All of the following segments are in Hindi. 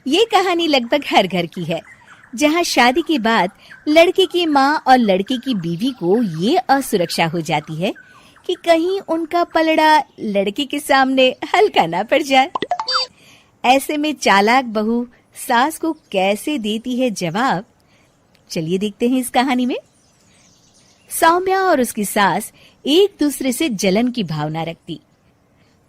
ये कहानी लगभग हर घर की है, जहाँ शादी के बाद लड़के की माँ और लड़के की बीवी को ये असुरक्षा हो जाती है कि कहीं उनका पलड़ा लड़के के सामने हल्का ना पड़ जाए। ऐसे में चालाक बहू सास को कैसे देती है जवाब, चलिए देखते हैं इस कहानी में। सौम्या और उसकी सास एक दूसरे से जलन की भावना रखती।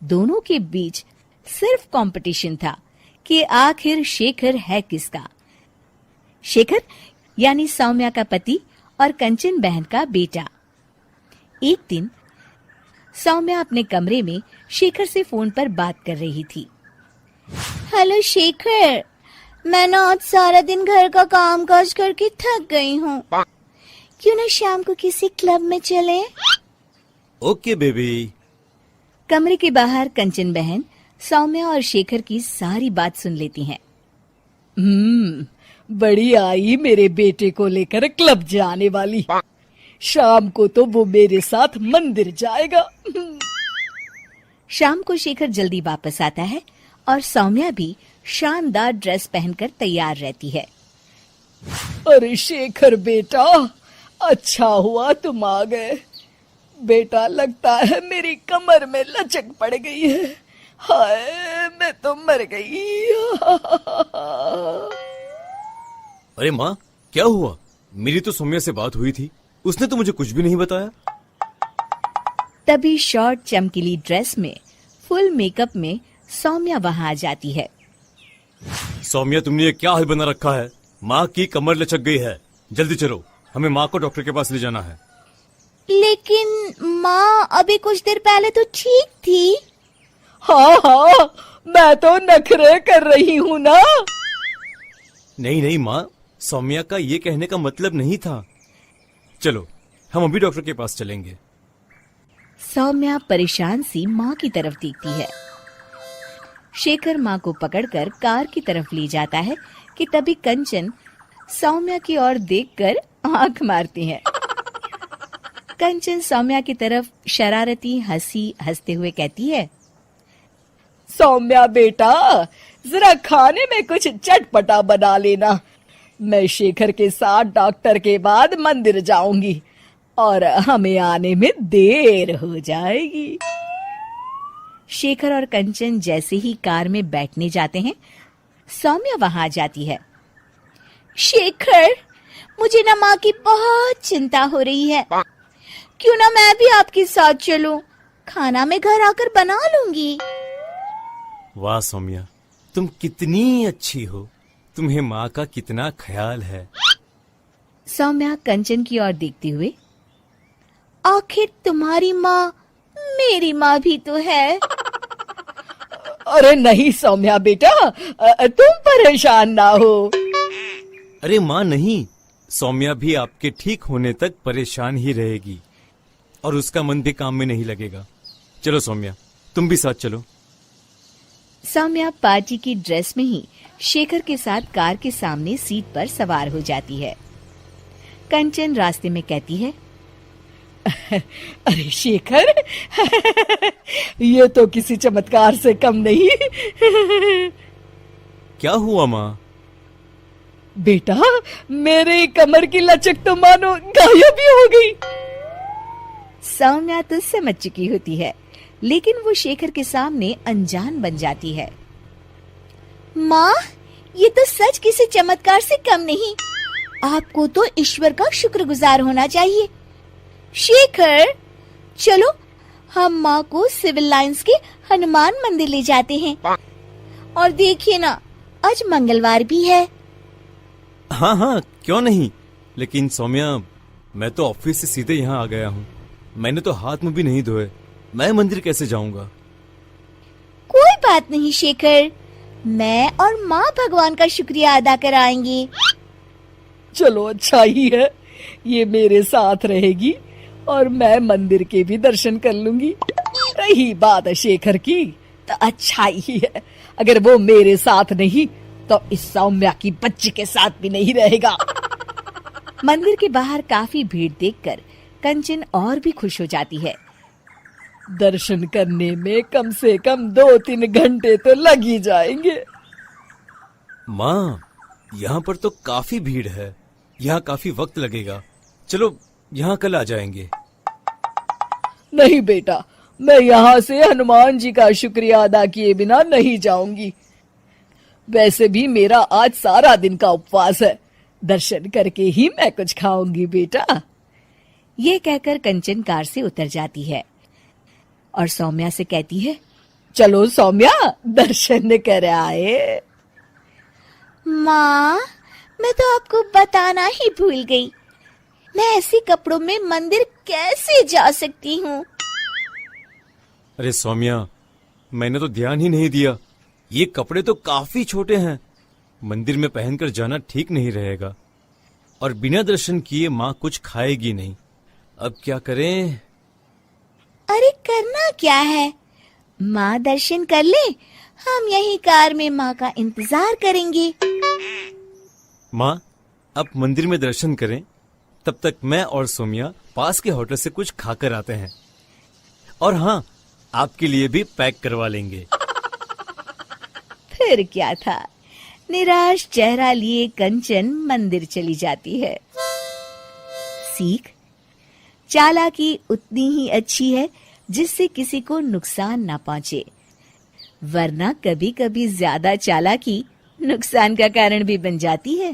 दोनों के बीच सिर्फ कंपटीशन था कि आखिर शेखर है किसका। शेखर यानी सौम्या का पति और कंचन बहन का बेटा। एक दिन सौम्या अपने कमरे में शेखर से फोन पर बात कर रही थी। हेलो शेखर, मैं ना आज सारा दिन घर का काम काज करके थक गई हूँ। क्यों ना शाम को किसी क्लब में चले? Okay baby. कमरे के बाहर कंचन बहन सौम्या और शेखर की सारी बात सुन लेती हैं। बड़ी आई मेरे बेटे को लेकर क्लब जाने वाली। शाम को तो वो मेरे साथ मंदिर जाएगा। शाम को शेखर जल्दी वापस आता है और सौम्या भी शानदार ड्रेस पहनकर तैयार रहती है। अरे शेखर बेटा, अच्छा हुआ तुम आ गए। बेटा लगता है मेरी कमर में लचक पड़ गई है। हाय, मैं तो मर गई। अरे माँ, क्या हुआ? मेरी तो सौम्या से बात हुई थी, उसने तो मुझे कुछ भी नहीं बताया। तभी शॉर्ट चमकीली ड्रेस में फुल मेकअप में सौम्या वहां आ जाती है। सौम्या, तुमने ये क्या हाल बना रखा है? माँ की कमर लचक गई है। जल्दी चलो, हमें माँ को डॉक्टर के पास ले जाना है। लेकिन माँ अभी कुछ देर पहले तो ठीक थी। हाँ, मैं तो नखरे कर रही हूँ ना। नहीं माँ, सौम्या का ये कहने का मतलब नहीं था। चलो, हम अभी डॉक्टर के पास चलेंगे। सौम्या परेशान सी माँ की तरफ देखती है। शेखर माँ को पकड़कर कार की तरफ ले जाता है कि तभी कंचन सौम्या की ओर देखकर आंख मारती है। कंचन सौम्या की तरफ शरारती हंसी हंसते हुए कहती है, सौम्या बेटा, जरा खाने में कुछ चटपटा बना लेना। मैं शेखर के साथ डॉक्टर के बाद मंदिर जाऊंगी और हमें आने में देर हो जाएगी। शेखर और कंचन जैसे ही कार में बैठने जाते हैं, सौम्या वहां आ जाती है। शेखर, मुझे ना माँ की बहुत चिंता हो रही है। क्यों ना मैं भी आपके साथ चलूं? खाना मैं घर आकर बना लूंगी। वाह सौम्या, तुम कितनी अच्छी हो। तुम्हें माँ का कितना ख्याल है। सौम्या कंचन की ओर देखते हुए, आखिर तुम्हारी माँ मेरी माँ भी तो है। अरे नहीं सौम्या बेटा, तुम परेशान ना हो। अरे माँ नहीं, सौम्या भी आपके ठीक होने तक परेशान ही रहेगी और उसका मन भी काम में नहीं लगेगा। चलो सौम्या, तुम भी साथ चलो। सौम्या पार्टी की ड्रेस में ही शेखर के साथ कार के सामने सीट पर सवार हो जाती है। कंचन रास्ते में कहती है, अरे शेखर, ये तो किसी चमत्कार से कम नहीं। क्या हुआ माँ? बेटा, मेरे कमर की लचक तो मानो गायब ही हो गई। सौम्या तो समझ चुकी होती है, लेकिन वो शेखर के सामने अनजान बन जाती है। माँ, ये तो सच किसी चमत्कार से कम नहीं। आपको तो ईश्वर का शुक्रगुजार होना चाहिए। शेखर, चलो हम माँ को सिविल लाइंस के हनुमान मंदिर ले जाते हैं। और देखिए ना, आज मंगलवार भी है। हाँ, क्यों नहीं। लेकिन सौम्या, मैं तो ऑफिस से सीधे यहाँ आ गया हूँ। मैंने तो हाथ मुंह भी नहीं धोए। मैं मंदिर कैसे जाऊंगा? कोई बात नहीं शेखर, मैं और माँ भगवान का शुक्रिया अदा कर आएंगे। चलो अच्छा ही है, ये मेरे साथ रहेगी और मैं मंदिर के भी दर्शन कर लूंगी। रही बात शेखर की, तो अच्छा ही है। अगर वो मेरे साथ नहीं तो इस सौम्या की बच्ची के साथ भी नहीं रहेगा। मंदिर के बाहर काफी भीड़ देखकर कंचन और भी खुश हो जाती है। दर्शन करने में कम से कम 2-3 घंटे तो लग ही जाएंगे। माँ, यहाँ पर तो काफी भीड़ है, यहाँ काफी वक्त लगेगा। चलो यहाँ कल आ जाएंगे। नहीं बेटा, मैं यहाँ से हनुमान जी का शुक्रिया अदा किए बिना नहीं जाऊंगी। वैसे भी मेरा आज सारा दिन का उपवास है, दर्शन करके ही मैं कुछ खाऊंगी बेटा। ये कहकर कंचन कार से उतर जाती है और सौम्या से कहती है, चलो सौम्या, दर्शन कर आए। माँ, मैं तो आपको बताना ही भूल गई, मैं ऐसे कपड़ों में मंदिर कैसे जा सकती हूँ? अरे सौम्या, मैंने तो ध्यान ही नहीं दिया। ये कपड़े तो काफी छोटे हैं, मंदिर में पहनकर जाना ठीक नहीं रहेगा। और बिना दर्शन किए माँ कुछ खाएगी नहीं। अब क्या करें? अरे करना क्या है, माँ दर्शन कर ले, हम यही कार में माँ का इंतजार करेंगे। माँ, आप मंदिर में दर्शन करें, तब तक मैं और सौम्या पास के होटल से कुछ खाकर आते हैं। और हाँ, आपके लिए भी पैक करवा लेंगे। फिर क्या था, निराश चेहरा लिए कंचन मंदिर चली जाती है। सीख, चालाकी उतनी ही अच्छी है जिससे किसी को नुकसान ना पहुंचे, वरना कभी कभी ज्यादा चालाकी नुकसान का कारण भी बन जाती है।